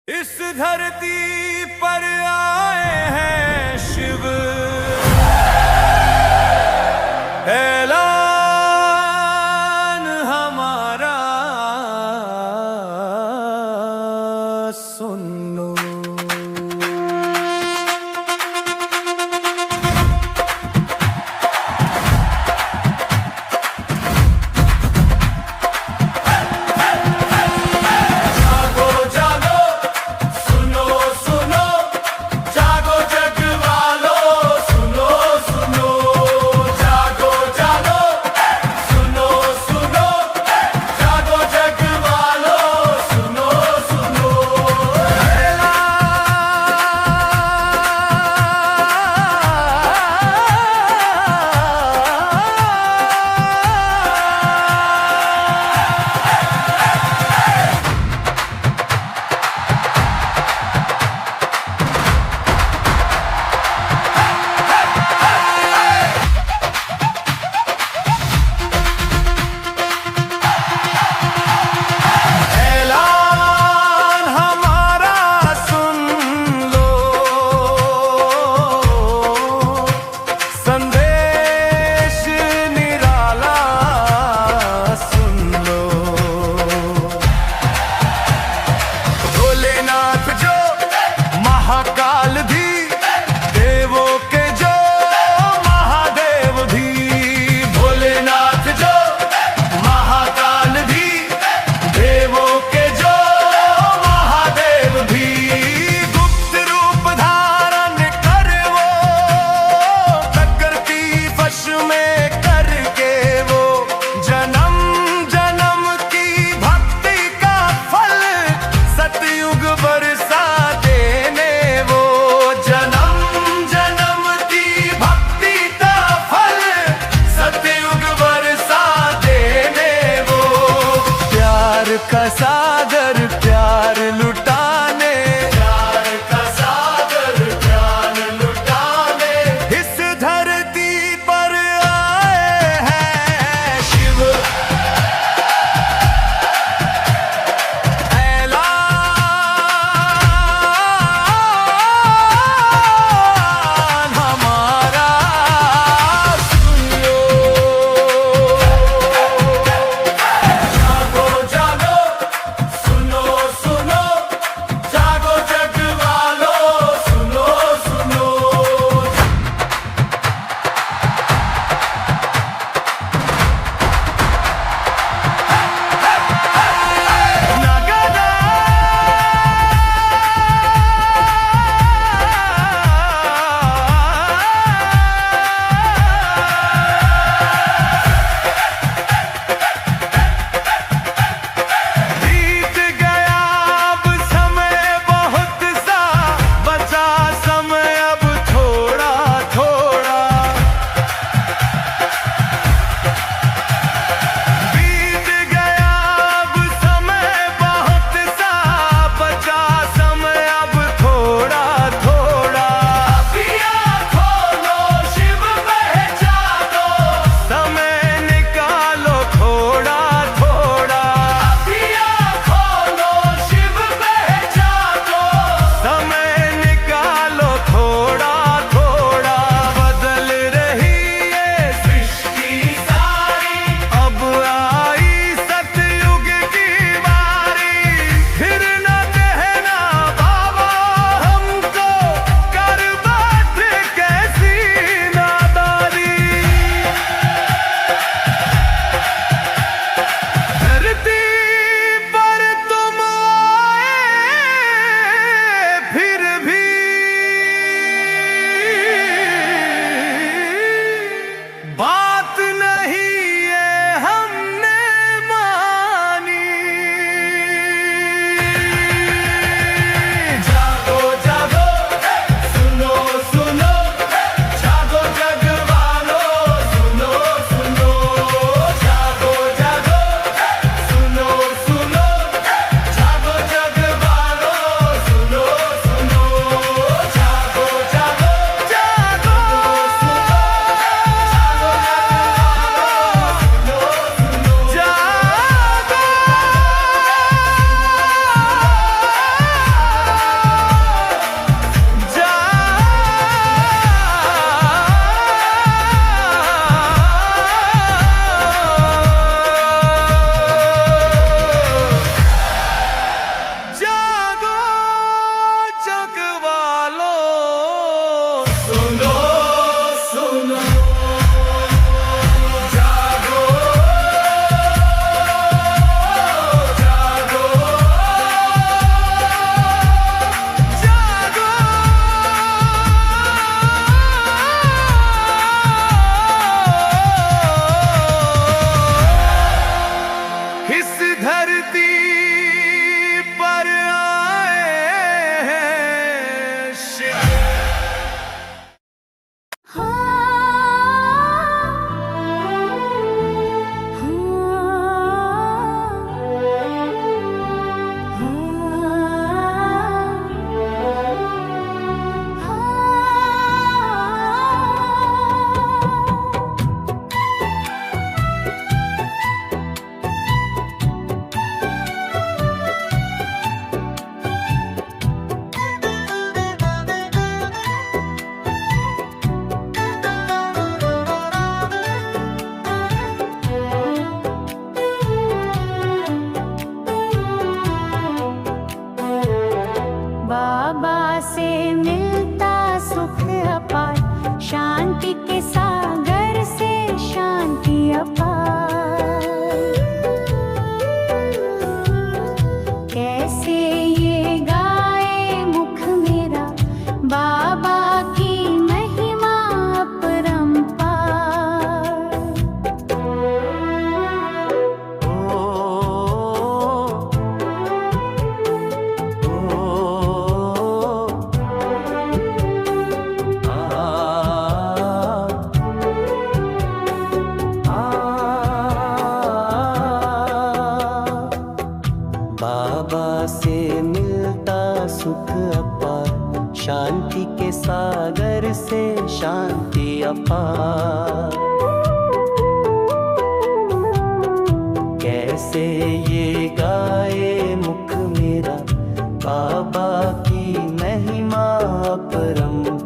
इस धरती पर आए हैं शिव, ऐलान हमारा सुन लो। का सागर प्यार लुटाने, प्यार का सागर प्यार लुटाने इस धरती पर आए हैं शिव, ऐलान बाबा से मिलता सुख अपार, शांति के सागर से शांति अपार। कैसे ये गाए मुख मेरा बाबा की महिमा अपरंपार। बाबा से मिलता सुख अपार, शांति के सागर से शांति अपार। कैसे ये गाए मुख मेरा बाबा की महिमा अपरंपार।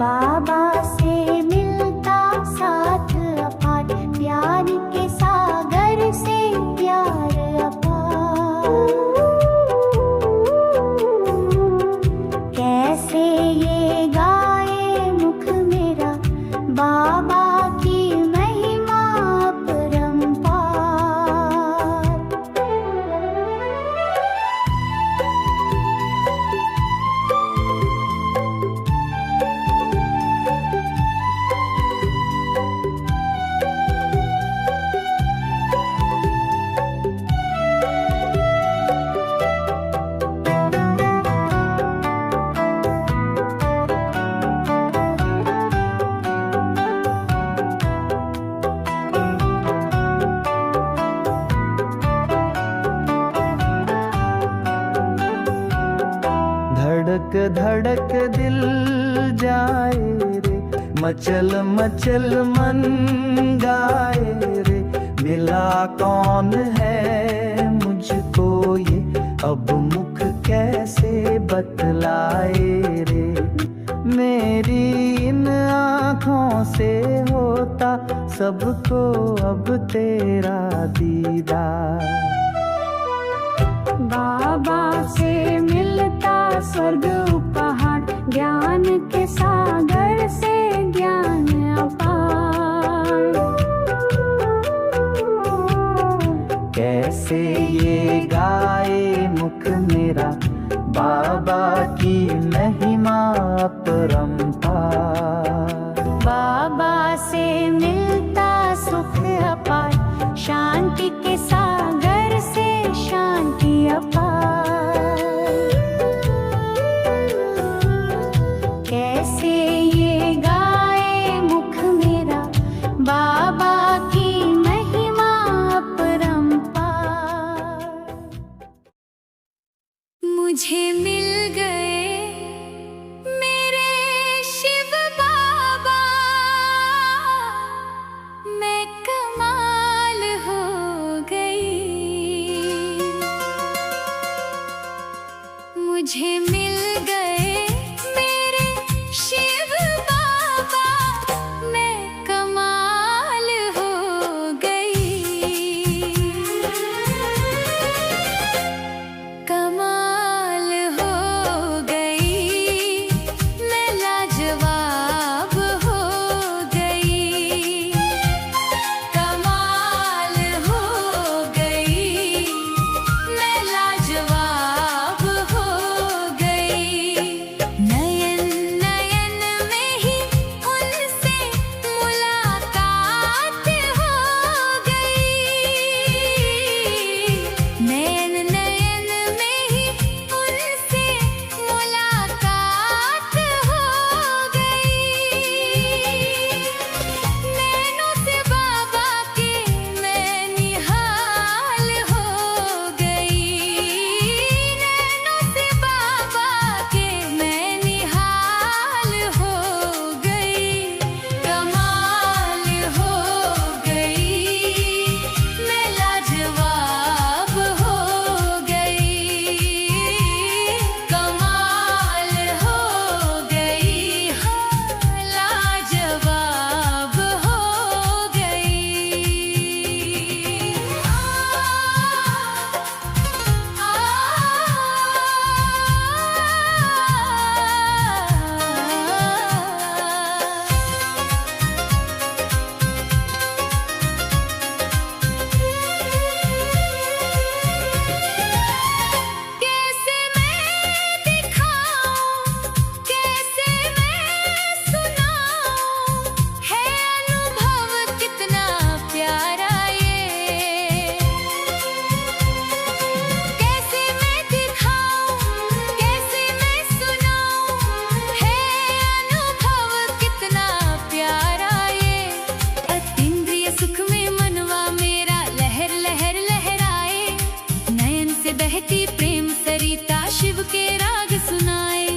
बाबा से मिलता साथ अपार, प्यार के सागर से प्यार अपार। कैसे ये गाए मुख मेरा बाबा की महिमा अपरंपार। धड़क धड़क दिल जाए रे, मचल मचल मन गाए रे। मिला कौन है मुझको ये, अब मुख कैसे बतलाए रे। मेरी इन आँखों से होता सबको अब तेरा दीदार। बाबा से मिलता स्वर्ग उपहार, ज्ञान के सागर से ज्ञान अपार। कैसे ये गाए मुख मेरा बाबा की महिमा अपरंपार। बाबा से मिलता सुख अपार, शांति के सागर से शांति अपार। कैसे ये गाए मुख मेरा बाबा की महिमा अपरंपार। मुझे मिल गए मेरे शिव बाबा, मैं कमाल हो गई। मुझे मिल गए मेरे शिव बाबा, मैं कमाल हो गई। कमाल हो गई, मैं लाजवाब हो गई। कमाल हो गई, मैं लाजवाब बहती प्रेम सरिता शिव के राग सुनाए।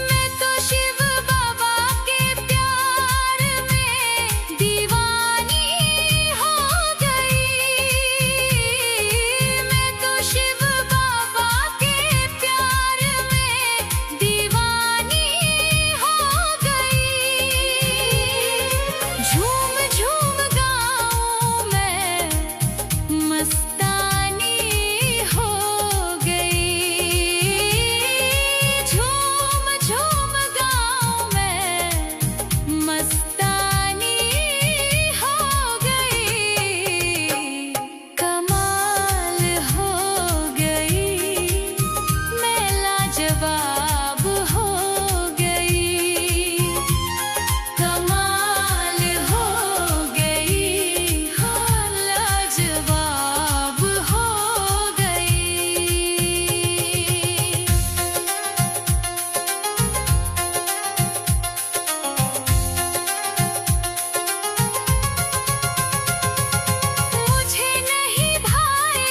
मैं तो शिव बाबा के प्यार में दीवानी हो गई। मैं तो शिव बाबा के प्यार में दीवानी हो गई। झूम झूम गाऊं मैं मस्तानी हो गई। झूम झूम गाऊं मैं मस्तानी हो गई। कमाल हो गई, मैं लाजवाब हो गई। कमाल हो गई, हाँ लाजवाब हो गई। मुझे नहीं भाई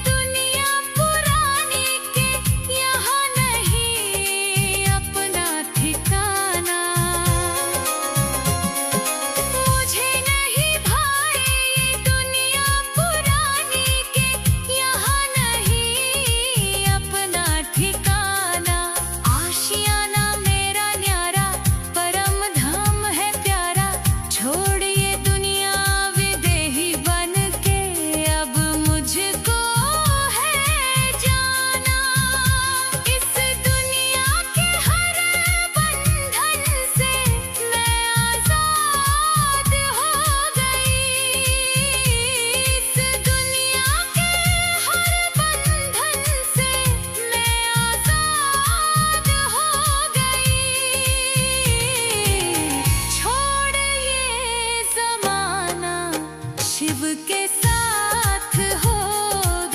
दुनिया पुरानी के, यहाँ नहीं अपना ठिकाना। मुझे नहीं भाई दुनिया पुरानी के, यहाँ नहीं अपना ठिकाना। आशियाना मेरा न्यारा, परम धाम है प्यारा। छोड़िए दुनिया विदेही बन के, अब मुझको है जाना। इस दुनिया के हर बंधन से मैं आजाद हो गई। इस दुनिया के हर बंधन से मैं आजाद हो गई। छोड़िए ज़माना, शिव के साथ हो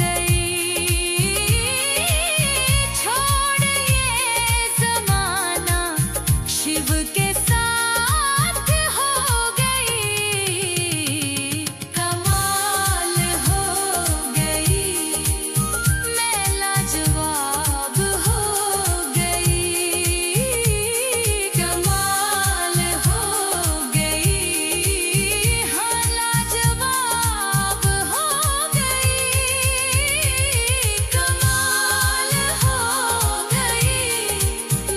गई। छोड़िए ज़माना, शिव के साथ हो गई। कमाल हो गई, मैं लाजवाब हो गई। कमाल हो गई, हाँ लाजवाब हो गई। कमाल हो गई,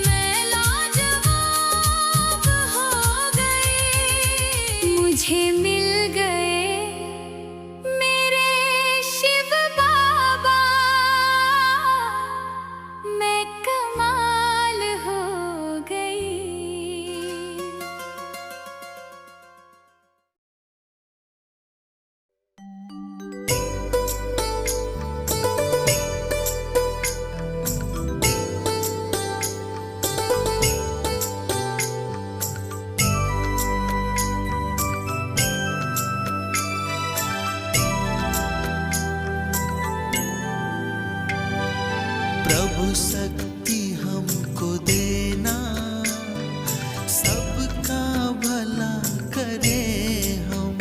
मैं लाजवाब हो गई। मुझे मिल गए मेरे शिव बाबा, मैं कमाल हो गई। प्रभु शक्ति हमको देना, सबका भला करे हम।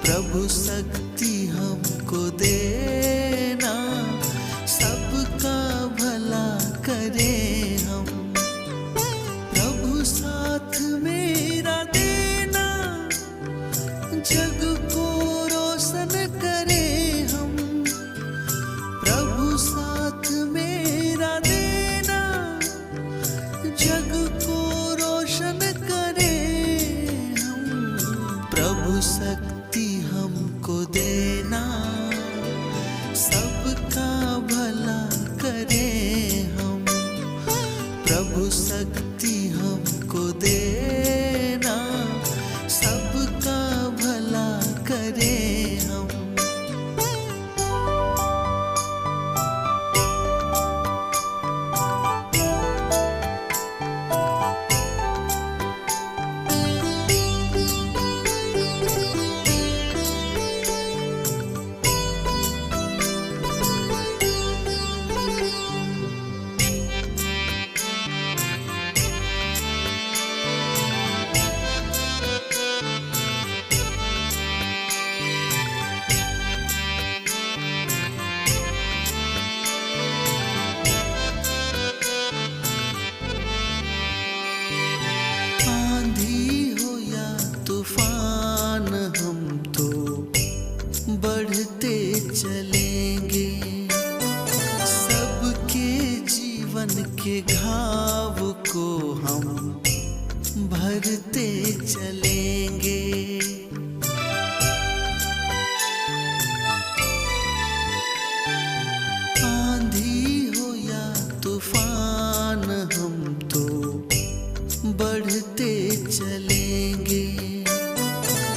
प्रभु शक्ति हमको देना, सबका भला करे हम। प्रभु साथ मेरा देना, जग को रोशन करे हम। प्रभु साथ मेरा देना, जग को रोशन करे हम। प्रभु शक्ति हमको देना, सबका भला करे हम। प्रभु शक्ति हमको देना, सबका भला करे हम। के घाव को हम भरते चलेंगे। आंधी हो या तूफान हम तो बढ़ते चलेंगे।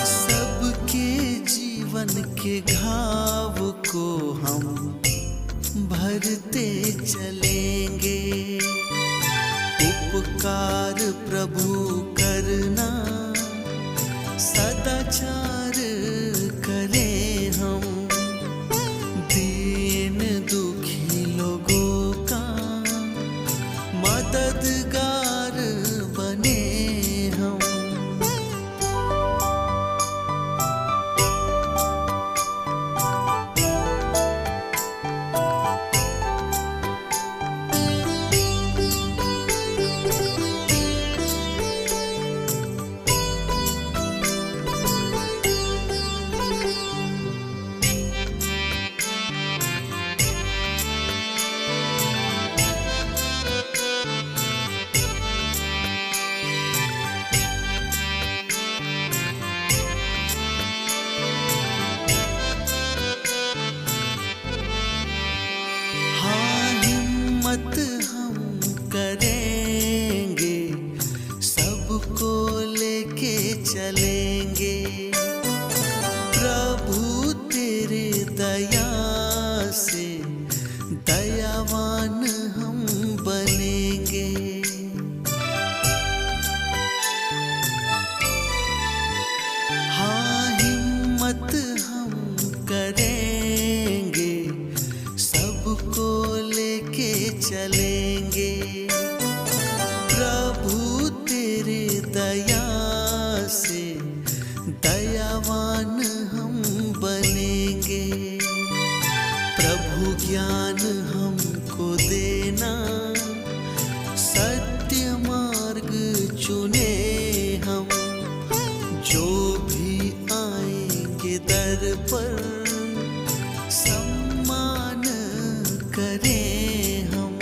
सबके जीवन के घाव को हम भरते चलेंगे। उपकार प्रभु करना, सदाचार करें हम। दीन दुखी लोगों का मददगार बने हम। हाँ, हिम्मत हम करेंगे, सबको लेके चलेंगे। प्रभु तेरे दया से दयावान हम बनेंगे। हाँ, हिम्मत हम करेंगे, सबको लेके चलेंगे। प्रभु तेरे दया से दयावान हम बनेंगे। प्रभु ज्ञान हमको देना, सत्य मार्ग चुने हम। जो भी आएंगे दर पर सम्मान करें हम।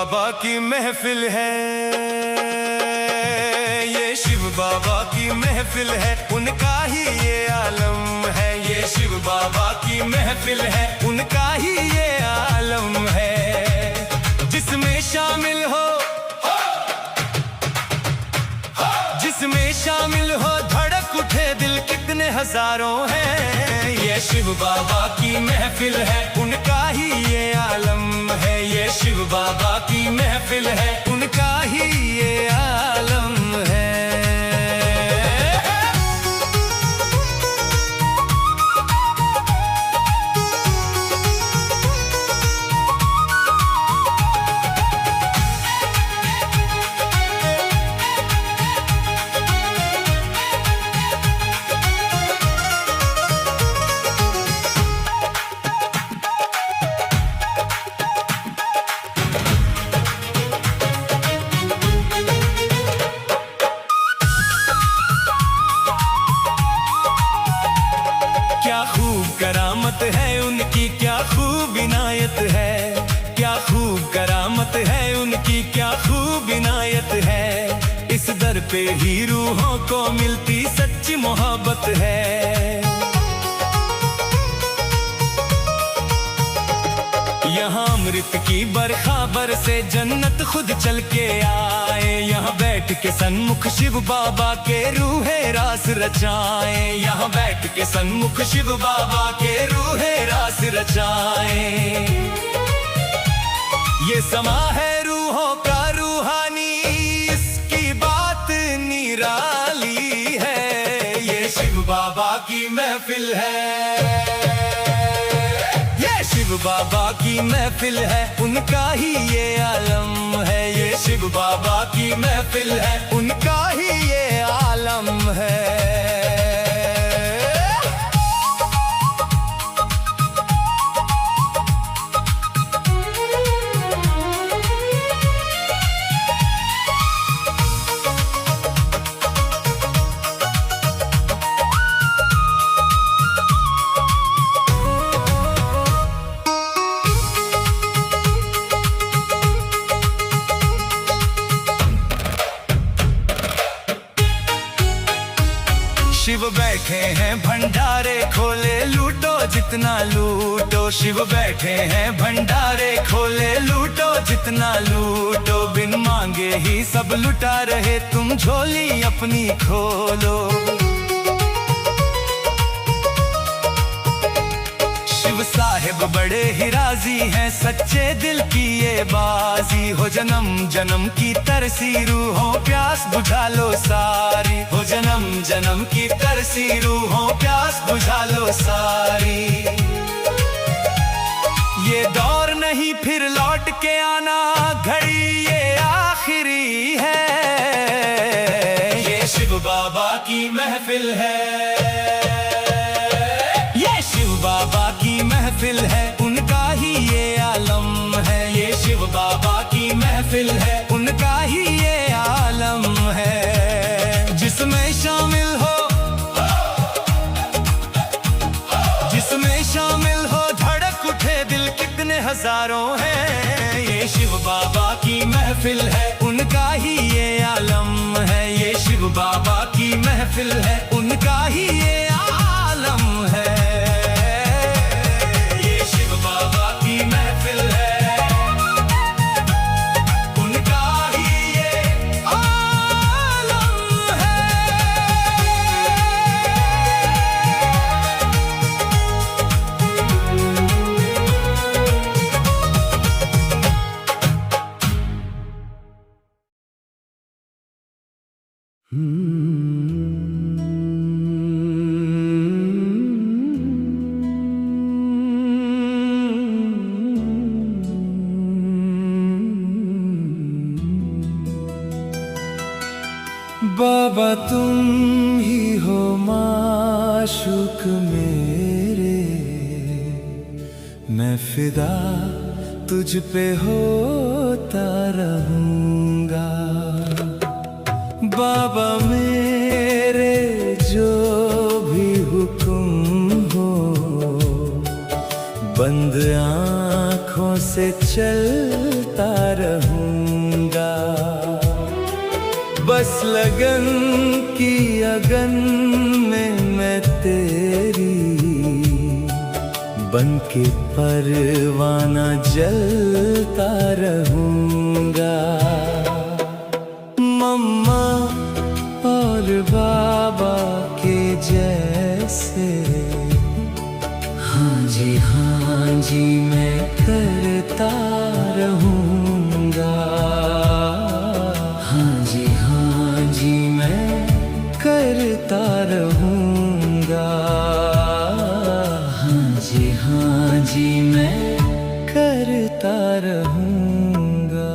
बाबा की महफिल है, ये शिव बाबा की महफिल है, उनका ही ये आलम है। ये शिव बाबा की महफिल है, उनका ही ये आलम है। जिसमें शामिल हो, जिसमें शामिल हो धड़क उठे दिल, कितने हजारों हैं। ये शिव बाबा की महफिल है, उनका ही ये आलम है। ये शिव बाबा की महफिल है, उनका ही ये आलम है। क्या खूब करामत है उनकी, क्या खूब इनायत है। क्या खूब करामत है उनकी, क्या खूब इनायत है। इस दर पे ही रूहों को मिलती सच्ची मोहब्बत है। यहाँ अमृत की बरखा बरसे, जन्नत खुद चल के आए। यहाँ बैठ के सन्मुख शिव बाबा के रूहे रास रचाए। यहाँ बैठ के सन्मुख शिव बाबा के रूहे रास रचाए। ये समा है रूहों का रूहानी, इसकी बात निराली है। ये शिव बाबा की महफिल है, शिव बाबा की महफिल है, उनका ही ये आलम है। ये शिव बाबा की महफिल है, उनका ही ये आलम है। शिव बैठे हैं भंडारे खोले, लूटो जितना लूटो। शिव बैठे हैं भंडारे खोले, लूटो जितना लूटो। बिन मांगे ही सब लुटा रहे, तुम झोली अपनी खोलो। शिव साहिब बड़े ही राजी हैं, सच्चे दिल की ये बाजी। हो जन्म जन्म की तरसी रूहों, प्यास बुझा लो सारी। हो जन्म जन्म की तरसी रूहों, प्यास बुझा लो सारी। ये दौर नहीं फिर लौट के आना, घड़ी ये आखिरी है। ये शिव बाबा की महफिल है, बाबा की महफिल है, उनका ही ये आलम है। ये शिव बाबा की महफिल है, उनका ही ये आलम है। जिसमें शामिल हो, जिसमें शामिल हो धड़क उठे दिल, कितने हजारों हैं। ये शिव बाबा की महफिल है, उनका ही ये आलम है। ये शिव बाबा की महफिल है, उनका ही ये आलम है। बाबा तुम ही हो माशूक मेरे, मैं फिदा तुझ पे होता रहूंगा। बाबा मेरे जो भी हुक्म हो, बंद आँखों से चलता रहूं। बस लगन की अगन में मैं तेरी बनके परवाना जलता रहूंगा। मम्मा और बाबा के जैसे हाँ जी मैं करता रहूंगा। हाँ जी मैं करता रहूंगा। हाँ जी मैं करता रहूंगा।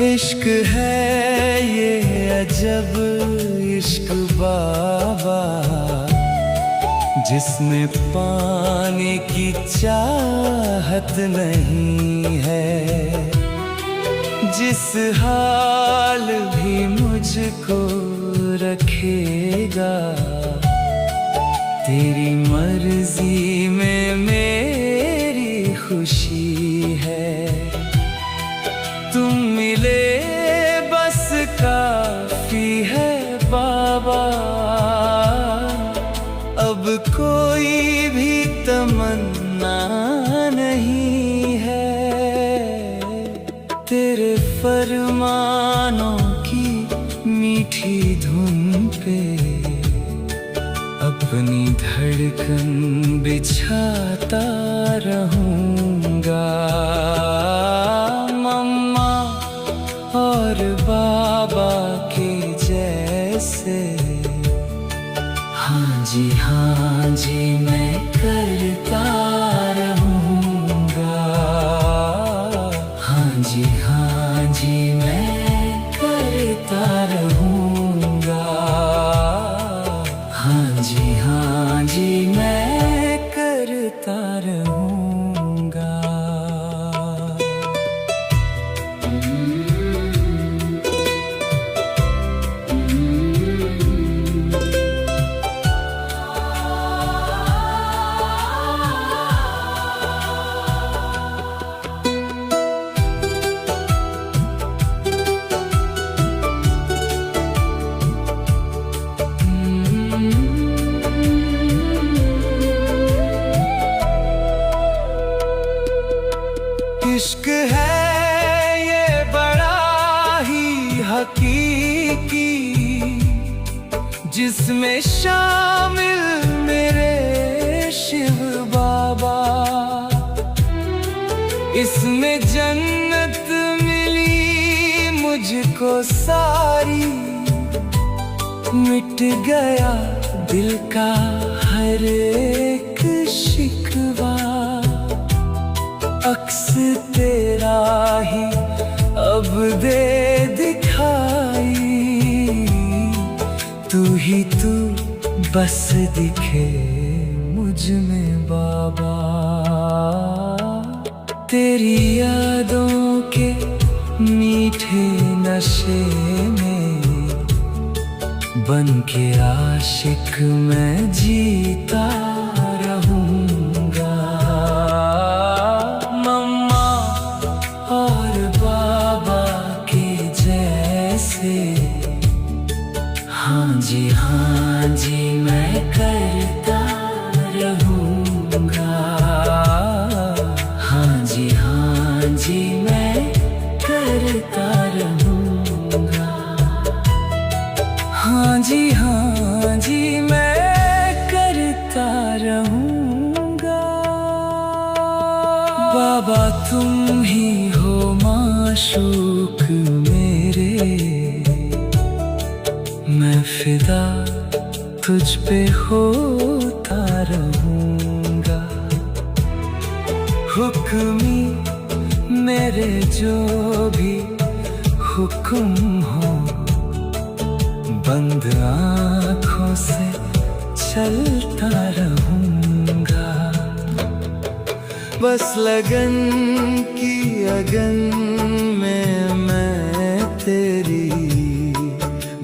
इश्क है ये अजब इश्क बाबा, जिसमें पाने की चाहत नहीं है। जिस हाल भी मुझको रखेगा, तेरी मर्जी में मेरी खुशी है। तुम मिले बस काफी है बाबा, अब कोई भी तमन्ना नहीं है। तेरे फरमानों की मीठी धुन पे अपनी धड़कन बिछाता रहूंगा। मम्मा और बाबा के जैसे हाँ जी मैं करता रहूंगा। हाँ जी मैं करता रहूंगा। हाँ जी मैं करता रहूंगा। इश्क है ये बड़ा ही हकीकी, जिसमें शामिल मेरे शिव बाबा। इसमें जन्नत मिली मुझको सारी, मिट गया दिल का हर एक शिकवा। अक्स तेरा ही अब दे दिखाई, तू ही तू बस दिखे मुझ में बाबा। तेरी यादों के मीठे नशे में बन के आशिक मैं जीता रहूंगा। मम्मा और बाबा के जैसे हाँ जी मैं करता रहूंगा। हाँ जी मैं करता रहूंगा। हाँ जी मैं करता रहूंगा। बाबा तुम ही हो माशूक मेरे, मैं फिदा तुझ पे होता रहूंगा। हुक्मी मेरे जो भी हुक्म हो, बंद आँखों से चलता रहूंगा, बस लगन की अगन में मैं तेरी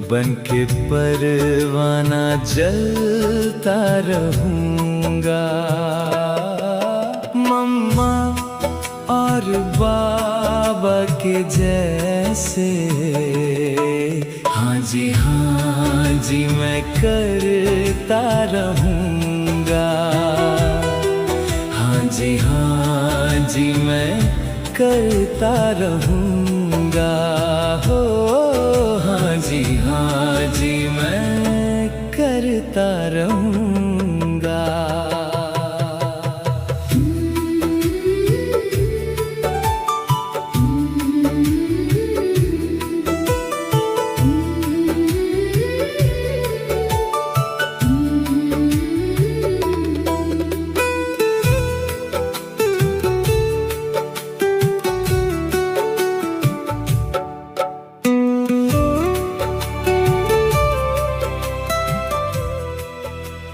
बनके परवाना जलता रहूंगा। मम्मा और बाबा के जैसे हाँ जी मैं करता रहूंगा, हाँ जी मैं करता रहूंगा।